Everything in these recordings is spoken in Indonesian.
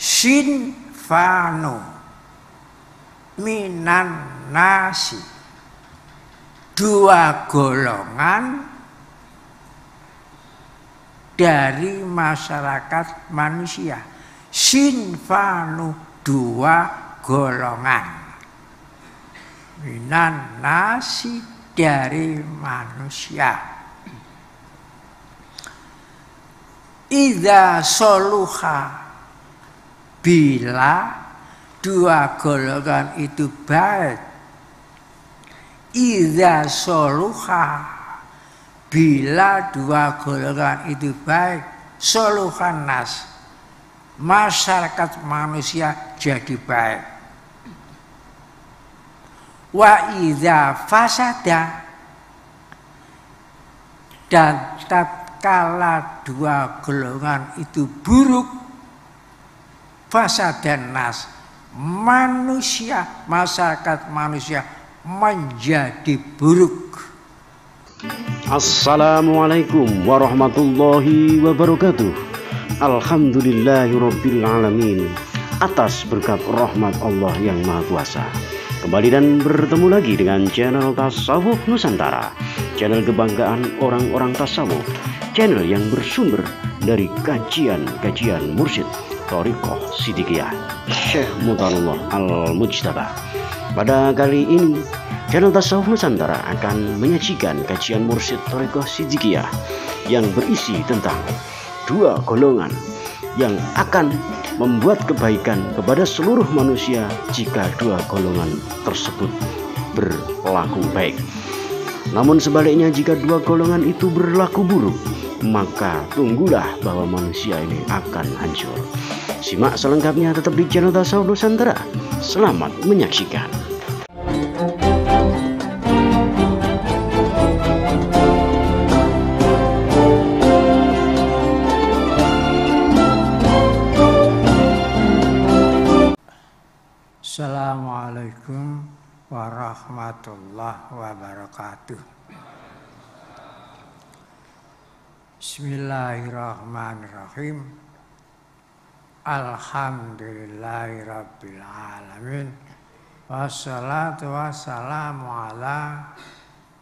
sinfanu minan nasi, dua golongan dari masyarakat manusia. Sinfanu, dua golongan, minan nasi, dari manusia. Idza soluha, bila dua golongan itu baik. Idza soluha, bila dua golongan itu baik. Soluhan nas, masyarakat manusia jadi baik. Wa idza fasada, dan tatkala dua golongan itu buruk. Fasadan nas, manusia, masyarakat manusia menjadi buruk. Assalamualaikum warahmatullahi wabarakatuh. Alhamdulillahirabbil alamin, atas berkat rahmat Allah yang Maha Kuasa. Kembali dan bertemu lagi dengan channel Tasawuf Nusantara, channel kebanggaan orang-orang tasawuf, channel yang bersumber dari kajian-kajian mursyid Thariqah Siddiqiyah Syekh Mutarullah Al-Mujtaba. Pada kali ini channel Tasawuf Nusantara akan menyajikan kajian mursyid Thariqah Siddiqiyah yang berisi tentang dua golongan yang akan membuat kebaikan kepada seluruh manusia jika dua golongan tersebut berlaku baik. Namun sebaliknya, jika dua golongan itu berlaku buruk, maka tunggulah bahwa manusia ini akan hancur. Simak selengkapnya tetap di channel Tasawuf Nusantara. Selamat menyaksikan. Assalamualaikum warahmatullahi wabarakatuh. Bismillahirrahmanirrahim. Alhamdulillahirabbil alamin. Wassalatu wassalamu ala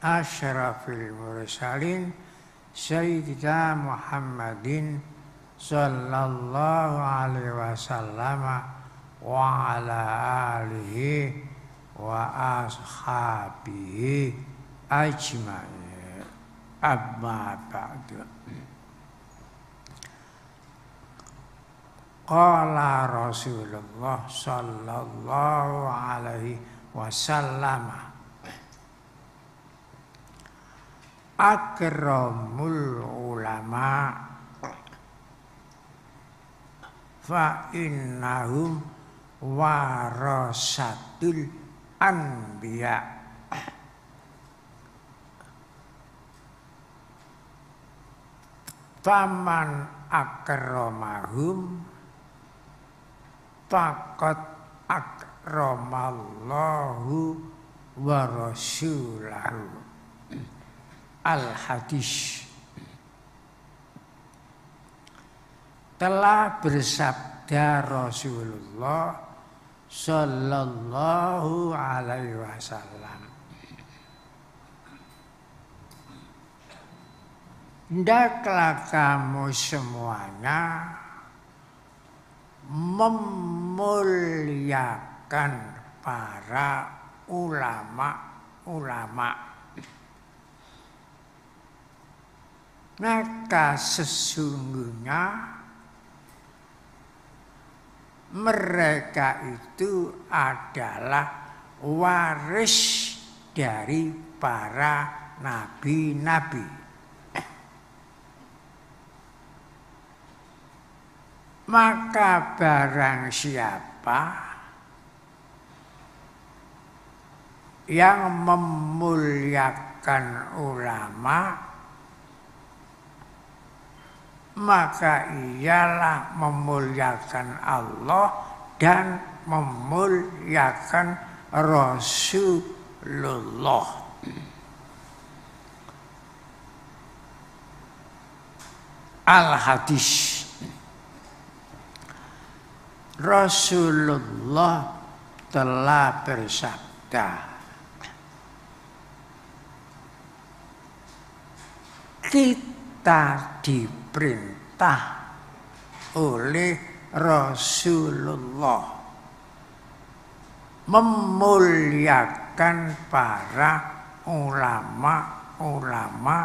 asyrafil mursalin sayyidina Muhammadin sallallahu alaihi wasallam wa ala alihi wa ashabihi ajma'in. Amma ba'du. Qala Rasulullah sallallahu alaihi wasallam, akramul ulama fa innahum warasatul anbiya. Faman akramahum faqad akramallahu wa rasulahu. Al-Hadis. Telah bersabda Rasulullah sallallahu alaihi wasallam, hendaklah kamu semuanya memuliakan para ulama-ulama. Maka sesungguhnya mereka itu adalah waris dari para nabi-nabi. Maka barang siapa yang memuliakan ulama, maka ialah memuliakan Allah dan memuliakan Rasulullah. Al-Hadis. Rasulullah telah bersabda, kita diperintah oleh Rasulullah memuliakan para ulama-ulama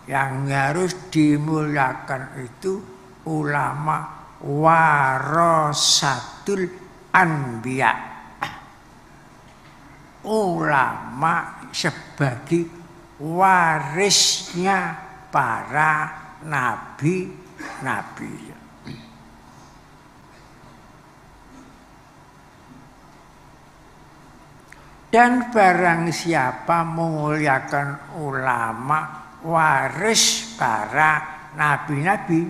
yang harus dimuliakan itu ulama warasatul anbiya, ulama sebagai warisnya para nabi-nabi. Dan barang siapa memuliakan ulama waris para nabi-nabi,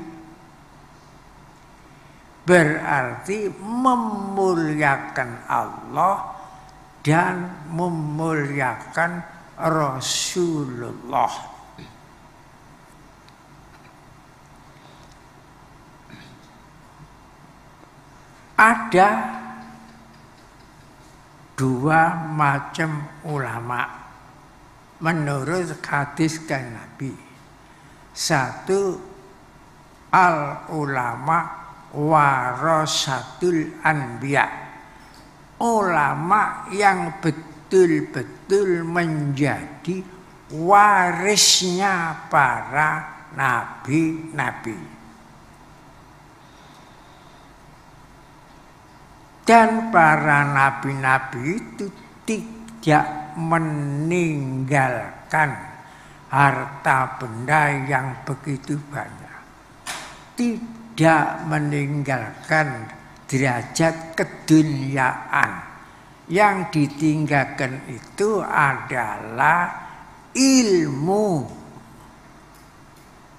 berarti memuliakan Allah dan memuliakan Rasulullah. Ada dua macam ulama menurut hadis kan Nabi. Satu, al ulama warasatul anbiya, ulama yang betul-betul menjadi warisnya para nabi-nabi. Dan para nabi-nabi itu tidak meninggalkan harta benda yang begitu banyak, tidak meninggalkan derajat keduniaan. Yang ditinggalkan itu adalah ilmu,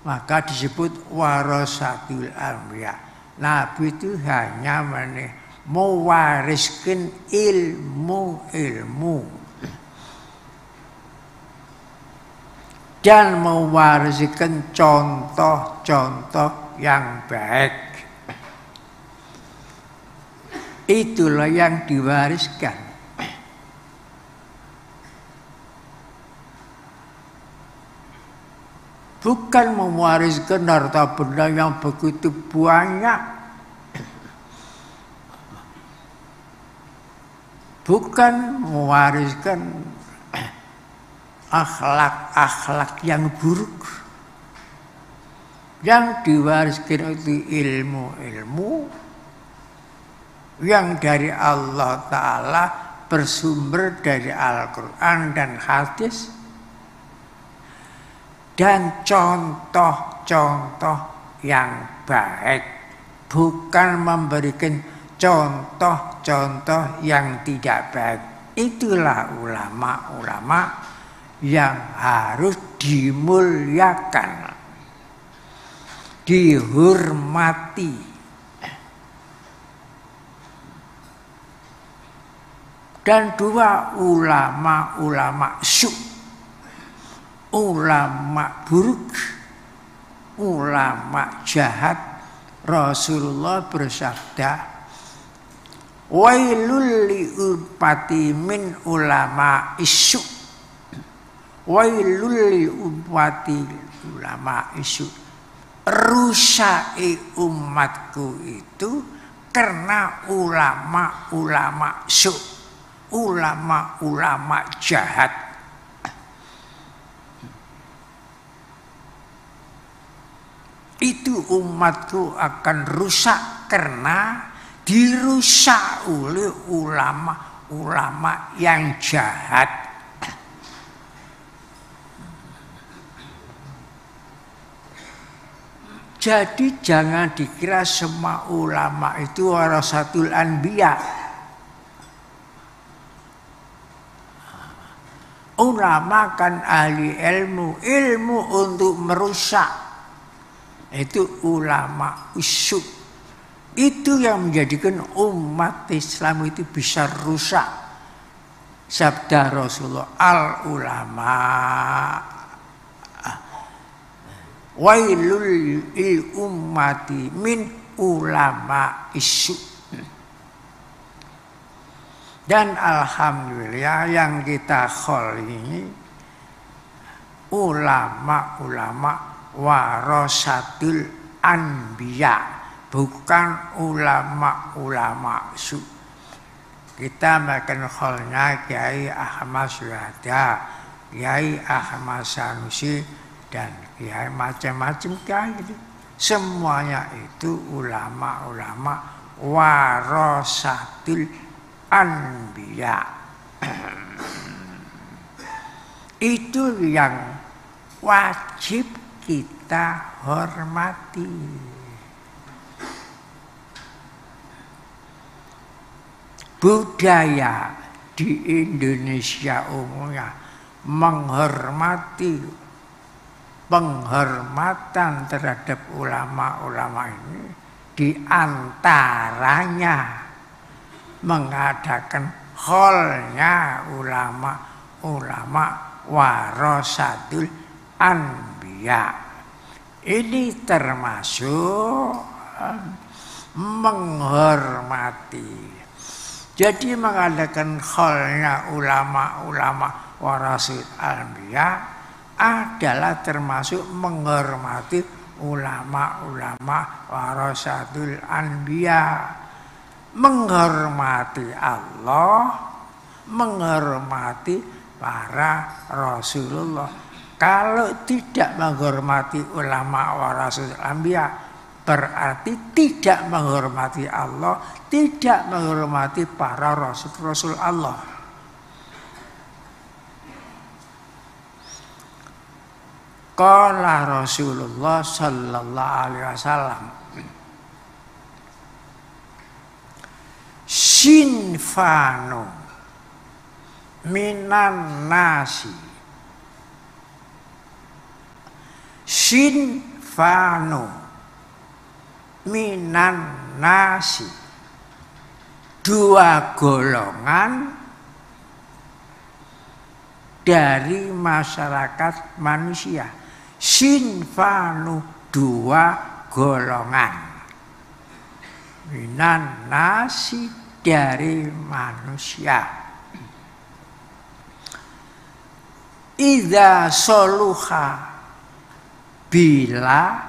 maka disebut warasatul anbiya. Nabi itu hanya mewariskan ilmu dan mewariskan contoh-contoh yang baik. Itulah yang diwariskan. Bukan mewariskan harta benda yang begitu banyak, bukan mewariskan akhlak-akhlak yang buruk. Yang diwariskan itu ilmu-ilmu yang dari Allah Ta'ala bersumber dari Al-Quran dan hadis, dan contoh-contoh yang baik, bukan memberikan contoh-contoh yang tidak baik. Itulah ulama-ulama yang harus dimuliakan, dihormati. Dan dua, ulama-ulama ulama buruk, ulama jahat. Rasulullah bersabda, wailul li ummati min ulama isu, wailul li ummati ulama isu. Rusai umatku itu karena ulama-ulama ulama-ulama jahat. Itu umatku akan rusak karena dirusak oleh ulama-ulama yang jahat. Jadi jangan dikira semua ulama itu warasatul anbiya. Ulama kan ahli ilmu untuk merusak. Itu ulama isu. Itu yang menjadikan umat Islam itu bisa rusak. Sabda Rasulullah, al ulama wailul lil ummati min ulama isu. Dan alhamdulillah yang kita khol ini ulama-ulama warasatul anbiya, bukan ulama-ulama su. Kita makan kholnya Kiai Ahmad Syuhada, Kiai Ahmad Sanusi, dan Kiai macam-macam Kiai itu. Semuanya itu ulama-ulama warasatul anbiya. Itu yang wajib kita hormati. Budaya di Indonesia umumnya menghormati, penghormatan terhadap ulama-ulama ini diantaranya mengadakan kholnya ulama-ulama warasatul anbiya. Ini termasuk menghormati. Jadi mengadakan kholnya ulama-ulama warasatul anbiya adalah termasuk menghormati ulama-ulama warasatul anbiya. Menghormati Allah, menghormati para Rasulullah. Kalau tidak menghormati ulama warasatul anbiya, berarti tidak menghormati Allah, tidak menghormati para Rasul Allah. Qala Rasulullah sallallahu alaihi wasallam, sinfanu minan nasi, sinfanu minan nasi, dua golongan dari masyarakat manusia. Sinfanu, dua golongan, minan nasi, dari manusia. Idza soluha, bila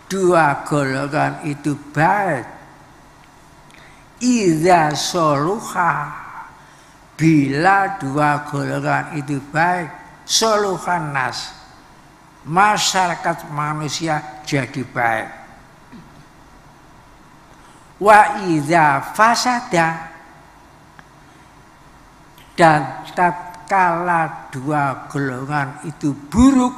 dua golongan itu baik. Idza soluha, bila dua golongan itu baik. Soluhan nas, masyarakat manusia jadi baik. Wa idza fasada, dan tatkala dua golongan itu buruk.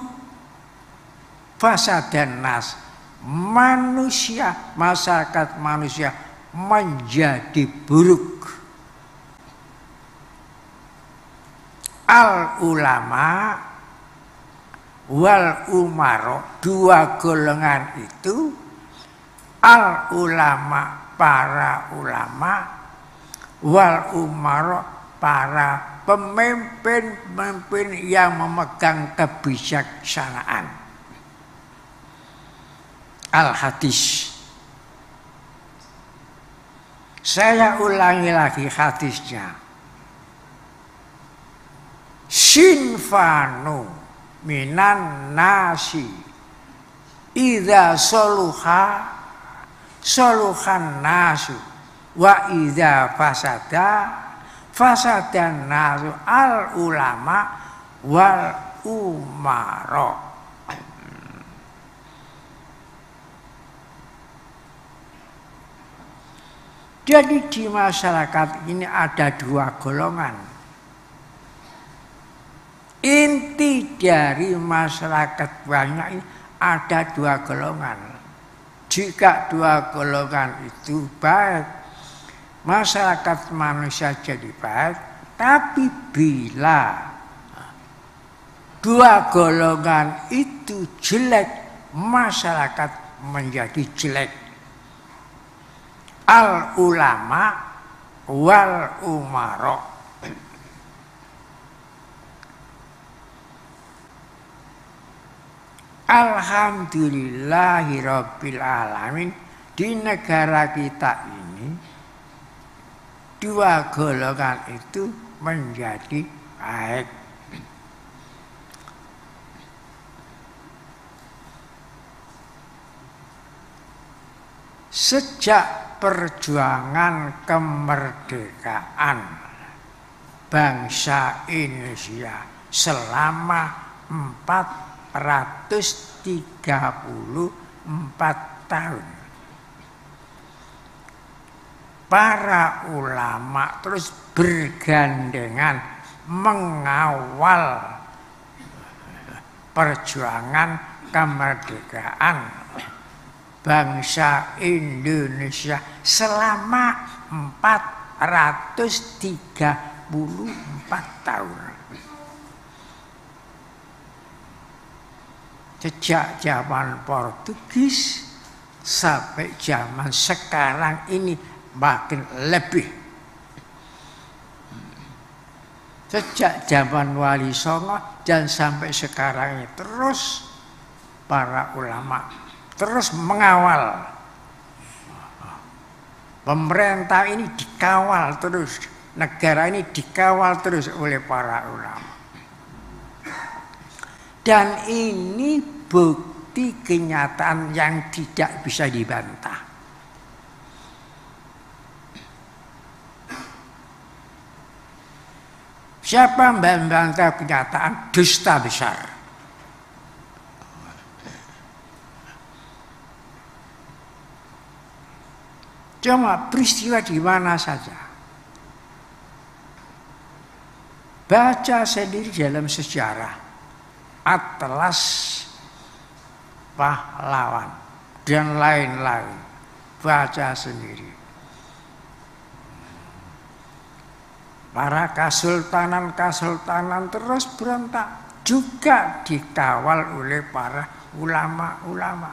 Fasadan nas, manusia, masyarakat manusia menjadi buruk. Al ulama wal umaro, dua golongan itu, al ulama, para ulama, wal umaro, para pemimpin-pemimpin yang memegang kebijaksanaan. Al-hadis. Saya ulangi lagi hadisnya. Sinfanu minan nasi idza soluha soluhan nasu wa idza fasada fasadan nasu al ulama wal umaro. Jadi di masyarakat ini ada dua golongan. Inti dari masyarakat banyak ini ada dua golongan. Jika dua golongan itu baik, masyarakat manusia jadi baik. Tapi bila dua golongan itu jelek, masyarakat menjadi jelek. Al ulama wal umaro. Alhamdulillahirabbil alamin, di negara kita ini dua golongan itu menjadi baik. Sejak perjuangan kemerdekaan bangsa Indonesia selama 434 tahun, para ulama terus bergandengan mengawal perjuangan kemerdekaan bangsa Indonesia selama 434 tahun. Sejak zaman Portugis sampai zaman sekarang ini makin lebih. Sejak zaman Wali Songo dan sampai sekarang ini terus para ulama terus mengawal. Pemerintah ini dikawal terus, negara ini dikawal terus oleh para ulama. Dan ini bukti kenyataan yang tidak bisa dibantah. Siapa membantah kenyataan, dusta besar. Cuma peristiwa di mana saja. Baca sendiri dalam sejarah. Atlas Pahlawan dan lain-lain, baca sendiri. Para kesultanan terus berontak, juga dikawal oleh para ulama-ulama.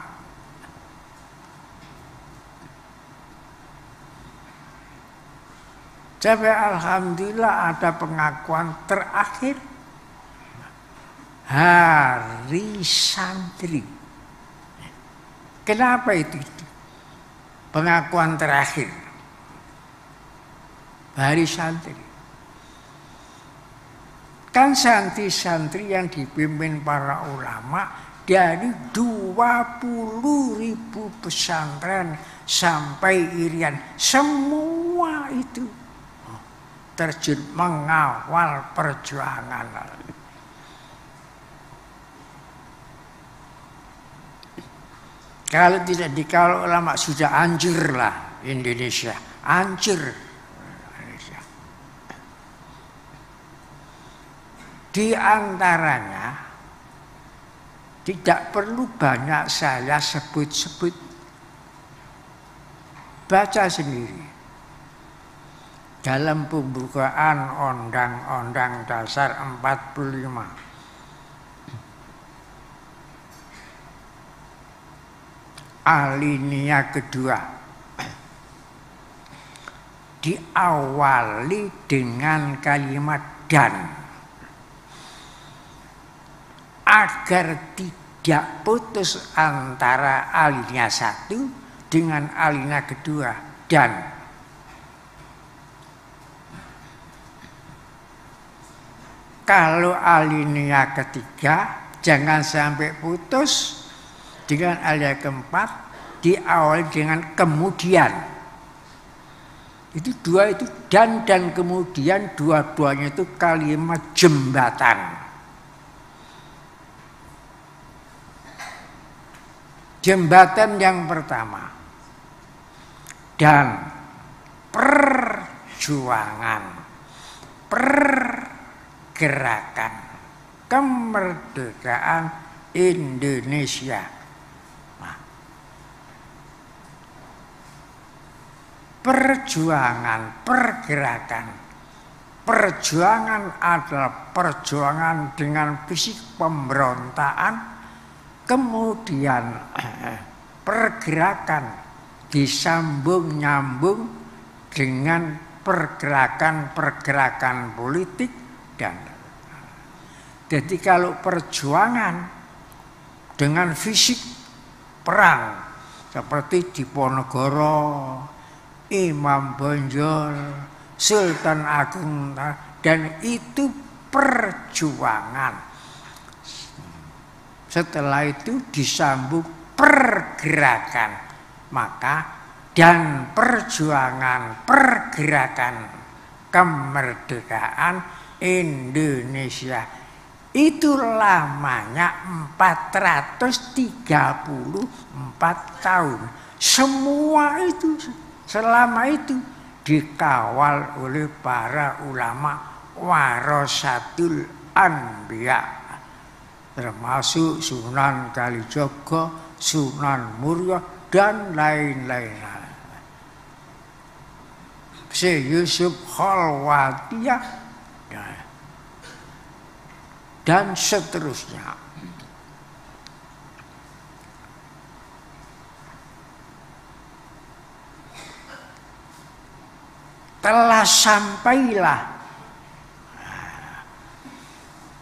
Sampai alhamdulillah ada pengakuan terakhir Hari Santri. Kenapa itu? Pengakuan terakhir Hari Santri. Kan santri-santri yang dipimpin para ulama dari 20.000 pesantren sampai Irian, semua itu terjun mengawal perjuangan. Kalau tidak dikawal ulama sudah hancur lah Indonesia, hancur Indonesia. Di antaranya tidak perlu banyak saya sebut-sebut, baca sendiri dalam pembukaan Undang-Undang Dasar 45. Alinea kedua diawali dengan kalimat dan, agar tidak putus antara alinea 1 dengan alinea kedua dan. Kalau alinea ketiga jangan sampai putus dengan alinea keempat, diawali dengan kemudian. Itu dua itu dan kemudian, dua-duanya itu kalimat jembatan. Jembatan yang pertama, dan perjuangan, pergerakan kemerdekaan Indonesia. Perjuangan, pergerakan. Perjuangan adalah perjuangan dengan fisik pemberontakan, kemudian pergerakan disambung nyambung dengan pergerakan politik dan. Jadi kalau perjuangan dengan fisik perang seperti Diponegoro, Imam Bonjol, Sultan Agung, dan itu perjuangan. Setelah itu disambung pergerakan, maka dan perjuangan pergerakan kemerdekaan Indonesia itu lamanya 434 tahun. Semua itu selama itu dikawal oleh para ulama warasatul anbiya, termasuk Sunan Kalijaga, Sunan Muria, dan lain-lain. Syekh Yusuf Khalwatiyah dan seterusnya. Telah sampailah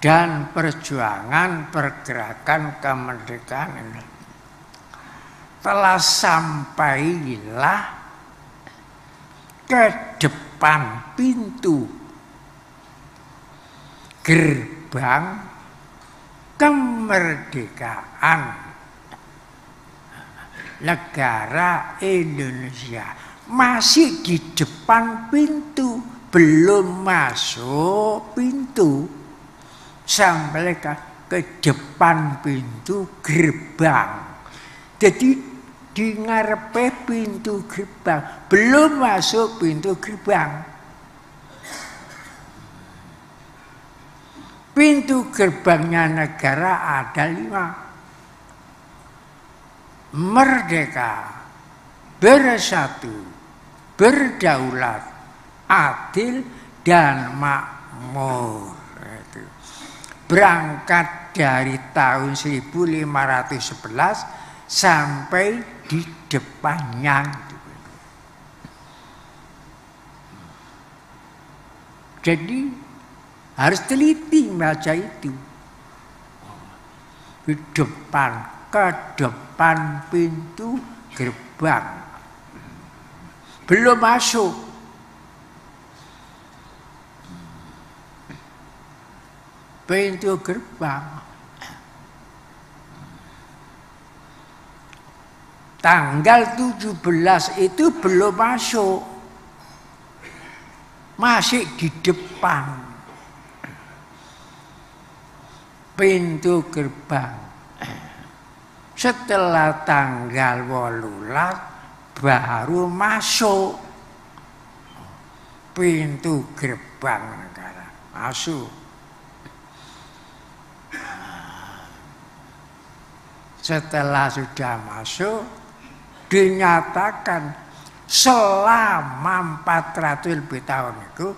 dan perjuangan pergerakan kemerdekaan ini. Telah sampailah ke depan pintu gerbang kemerdekaan negara Indonesia. Masih di depan pintu, belum masuk pintu, sampai ke depan pintu gerbang. Jadi di ngarepe pintu gerbang, belum masuk pintu gerbang. Pintu gerbangnya negara ada 5. Merdeka, bersatu, berdaulat, adil, dan makmur. Berangkat dari tahun 1511 sampai di depannya. Jadi harus teliti baca itu. Di depan, ke depan pintu gerbang. Belum masuk. Pintu gerbang. Tanggal 17 itu belum masuk. Masih di depan pintu gerbang. Setelah tanggal 18 baru masuk pintu gerbang negara. Masuk. Setelah sudah masuk, dinyatakan selama 400 lebih tahun itu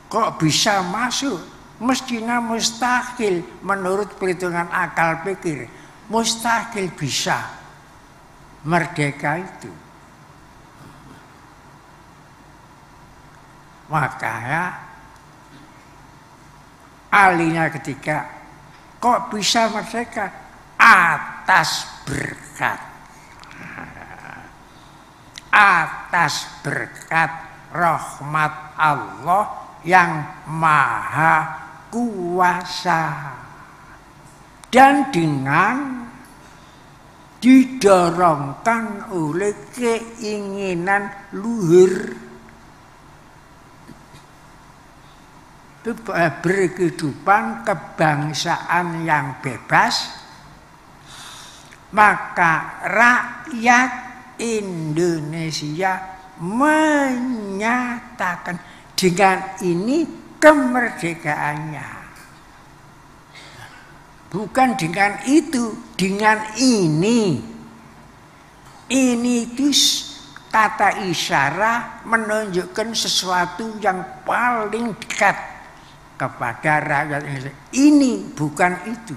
kok bisa masuk? Mestinya mustahil menurut perhitungan akal pikir. Mustahil bisa merdeka itu. Makanya ahlinya ketika kok bisa merdeka? Atas berkat. Atas berkat rahmat Allah yang maha kuasa. Dan dengan didorongkan oleh keinginan luhur berkehidupan kebangsaan yang bebas, maka rakyat Indonesia menyatakan dengan ini kemerdekaannya. Bukan dengan itu, dengan ini. Ini itu kata isyarat menunjukkan sesuatu yang paling dekat kepada rakyat Indonesia. Ini bukan itu.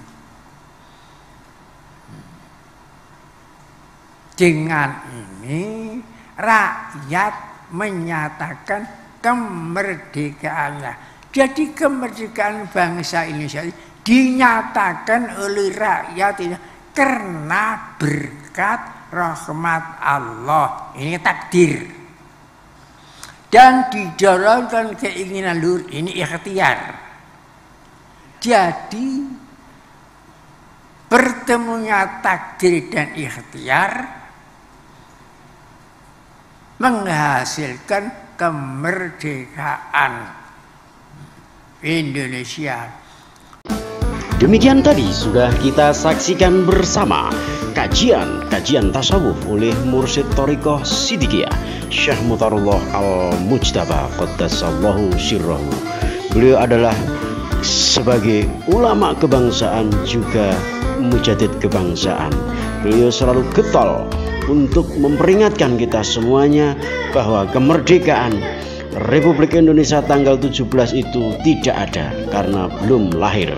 Dengan ini rakyat menyatakan kemerdekaannya. Jadi kemerdekaan bangsa Indonesia dinyatakan oleh rakyat ini karena berkat rahmat Allah. Ini takdir. Dan dijalankan keinginan luhur, ini ikhtiar. Jadi bertemunya takdir dan ikhtiar menghasilkan kemerdekaan Indonesia. Demikian tadi sudah kita saksikan bersama kajian tasawuf oleh Mursyid Thariqah Siddiqiyah Syekh Mutarullah Al-Mujtaba Qaddasallahu sirrahu. Beliau adalah sebagai ulama kebangsaan juga mujadid kebangsaan. Beliau selalu getol untuk memperingatkan kita semuanya bahwa kemerdekaan Republik Indonesia tanggal 17 itu tidak ada karena belum lahir.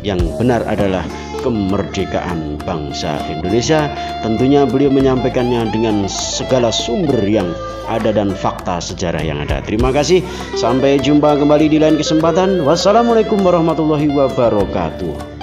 Yang benar adalah kemerdekaan bangsa Indonesia. Tentunya beliau menyampaikannya dengan segala sumber yang ada dan fakta sejarah yang ada. Terima kasih. Sampai jumpa kembali di lain kesempatan. Wassalamualaikum warahmatullahi wabarakatuh.